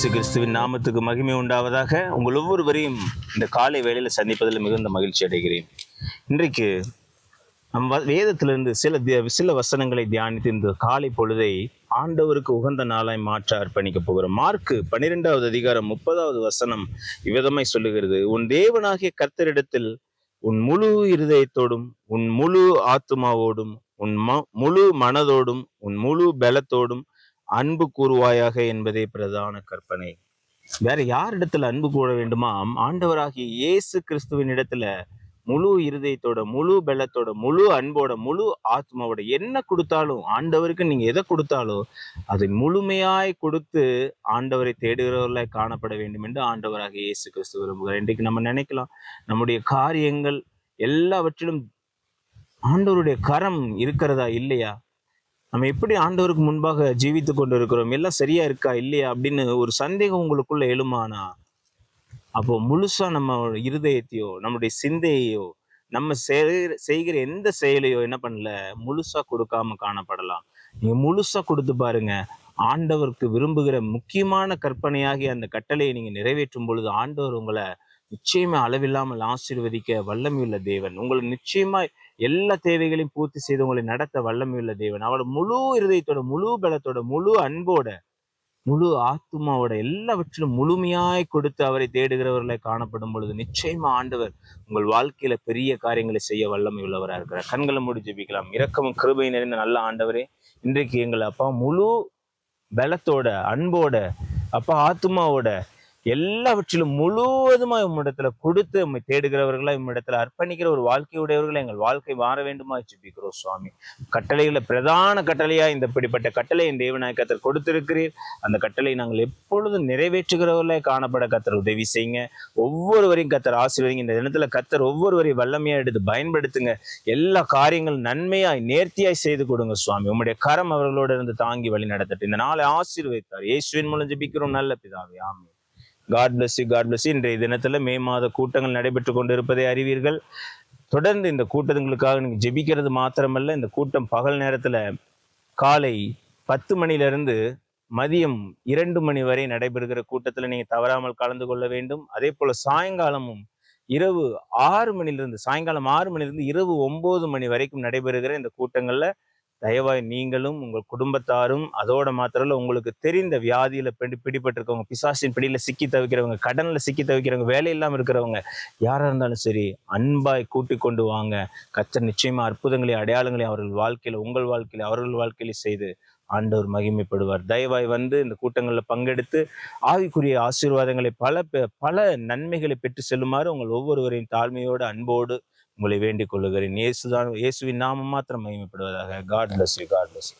இயேசு கிறிஸ்துவின் நாமத்துக்கு மகிமை உண்டாவதாக. உங்கள் ஒவ்வொருவரையும் இந்த காலை வேளையில் சந்திப்பதில் மிகுந்த மகிழ்ச்சி அடைகிறேன். இன்றைக்கு நம் வேதத்திலிருந்து சில வசனங்களை தியானித்து இந்த காலை பொழுதை ஆண்டவருக்கு உகந்த நாளாய் மாற்ற அர்ப்பணிக்க போகிறோம். மார்க்கு 12வது அதிகாரம் 30வது வசனம் இவ்விதமாய் சொல்லுகிறது: உன் தேவனாகிய கர்த்தரிடத்தில் உன் முழு இருதயத்தோடும், உன் முழு ஆத்துமாவோடும், உன் முழு மனதோடும், உன் முழு பலத்தோடும் அன்பு கூறுவாயாக என்பதே பிரதான கற்பனை. வேற யாரிடத்துல அன்பு கூற வேண்டுமாம்? ஆண்டவராகிய இயேசு கிறிஸ்துவின் இடத்துல முழு இருதயத்தோட, முழு பலத்தோட, முழு அன்போட, முழு ஆத்மாவோட என்ன கொடுத்தாலும், ஆண்டவருக்கு நீங்க எதை கொடுத்தாலும் அதை முழுமையாய் கொடுத்து ஆண்டவரை தேடுகிறவர்களாய் காணப்பட வேண்டும் என்று ஆண்டவராகிய இயேசு கிறிஸ்து விரும்புகிறார். இன்றைக்கு நம்ம நினைக்கலாம், நம்முடைய காரியங்கள் எல்லாவற்றிலும் ஆண்டவருடைய கரம் இருக்கிறதா இல்லையா, நம்ம எப்படி ஆண்டவருக்கு முன்பாக ஜீவித்து கொண்டு இருக்கிறோம், எல்லாம் சரியா இருக்கா இல்லையா அப்படின்னு ஒரு சந்தேகம் உங்களுக்குள்ள எழுமானா, அப்போ முழுசா நம்ம இருதயத்தையோ, நம்முடைய சிந்தையோ, நம்ம செய்கிற எந்த செயலையோ என்ன பண்ணல, முழுசா கொடுக்காம காணப்படலாம். நீங்க முழுசா கொடுத்து பாருங்க. ஆண்டவருக்கு விரும்புகிற முக்கியமான கற்பனையாகி அந்த கட்டளையை நீங்க நிறைவேற்றும் பொழுது ஆண்டவர் உங்களை நிச்சயமா அளவில்லாமல் ஆசீர்வதிக்க வல்லமையுள்ள தேவன். உங்களை நிச்சயமா எல்லா தேவைகளையும் பூர்த்தி செய்து உங்களை நடத்த வல்லமையுள்ள தேவன். அவளோட முழு இருதயத்தோட, முழு பலத்தோட, முழு அன்போட, முழு ஆத்துமாவோட எல்லாவற்றிலும் முழுமையாய் கொடுத்து அவரை தேடுகிறவர்களை காணப்படும் பொழுது நிச்சயமா ஆண்டவர் உங்கள் வாழ்க்கையில பெரிய காரியங்களை செய்ய வல்லமை உள்ளவராக இருக்கிறார். கண்களை மூடி ஜெபிக்கலாம். இரக்கமும் கிருபை நிறைந்த நல்ல ஆண்டவரே, இன்றைக்கு எங்களை அப்பா முழு பலத்தோட, அன்போட, அப்பா ஆத்துமாவோட, எல்லாவற்றிலும் முழுவதுமாய் உம்மிடத்துல கொடுத்து உம்மை தேடுகிறவர்களா, உம்மிடத்துல அர்ப்பணிக்கிற ஒரு வாழ்க்கையுடையவர்களை எங்கள் வாழ்க்கை மாற வேண்டுமா ஜெபிக்கிறோம் சுவாமி. கட்டளைகளை பிரதான கட்டளையா இந்த இப்படிப்பட்ட கட்டளை என் தேவனாய் கர்த்தர் கொடுத்திருக்கிறீர். அந்த கட்டளை நாங்கள் எப்பொழுதும் நிறைவேற்றுகிறவர்களாய் காணப்பட கர்த்தர் உதவி செய்யுங்க. ஒவ்வொருவரையும் கர்த்தர் ஆசீர்வதிங்க. இந்த தினத்துல கர்த்தர் ஒவ்வொருவரையும் வல்லமையா எடுத்து பயன்படுத்துங்க. எல்லா காரியங்களும் நன்மையாய் நேர்த்தியாய் செய்து கொடுங்க சுவாமி. உம்முடைய கரம் அவர்களோட இருந்து தாங்கி வழி நடத்தட்டும். இந்த நாளை ஆசீர்வதித்தார் இயேசுவின் மூலம் ஜெபிக்கிறோம் நல்ல பிதாவே, ஆமென். God bless you, God bless you. இன்றைய தினத்துல மே மாத கூட்டங்கள் நடைபெற்று கொண்டு இருப்பதை அறிவீர்கள். தொடர்ந்து இந்த கூட்டங்களுக்காக நீங்க ஜெபிக்கிறது மாத்திரமல்ல, இந்த கூட்டம் பகல் நேரத்துல காலை 10 மணிலிருந்து மதியம் 2 மணி வரை நடைபெறுகிற கூட்டத்துல நீங்க தவறாமல் கலந்து கொள்ள வேண்டும். அதே போல சாயங்காலமும் இரவு 6 மணிலிருந்து, சாயங்காலம் 6 மணிலிருந்து இரவு 9 மணி வரைக்கும் நடைபெறுகிற இந்த கூட்டங்கள்ல தயவாய் நீங்களும் உங்கள் குடும்பத்தாரும், அதோட மாத்திரம் உங்களுக்கு தெரிந்த வியாதியில பிடிபட்டிருக்கவங்க, பிசாசின் பிடியில சிக்கி தவிக்கிறவங்க, கடன்ல சிக்கி தவிக்கிறவங்க, வேலை இல்லாம இருக்கிறவங்க, யாரா இருந்தாலும் சரி அன்பாய் கூட்டி கொண்டு வாங்க. கர்த்தர் நிச்சயமா அற்புதங்களையும் அடையாளங்களையும் அவர்கள் வாழ்க்கையில, உங்கள் வாழ்க்கையில, அவர்கள் வாழ்க்கையில செய்து ஆண்டவர் மகிமைப்படுவார். தயவாய் வந்து இந்த கூட்டங்களில் பங்கெடுத்து ஆவிக்குரிய ஆசீர்வாதங்களை, பல நன்மைகளை பெற்று செல்லுமாறு உங்கள் ஒவ்வொருவரையும் தாழ்மையோடு அன்போடு உங்களை வேண்டிக் கொள்ளுகிறேன். இயேசுவின் நாமம் மாத்திரம் மகிமைப்படுவதாக. God bless you, God bless you.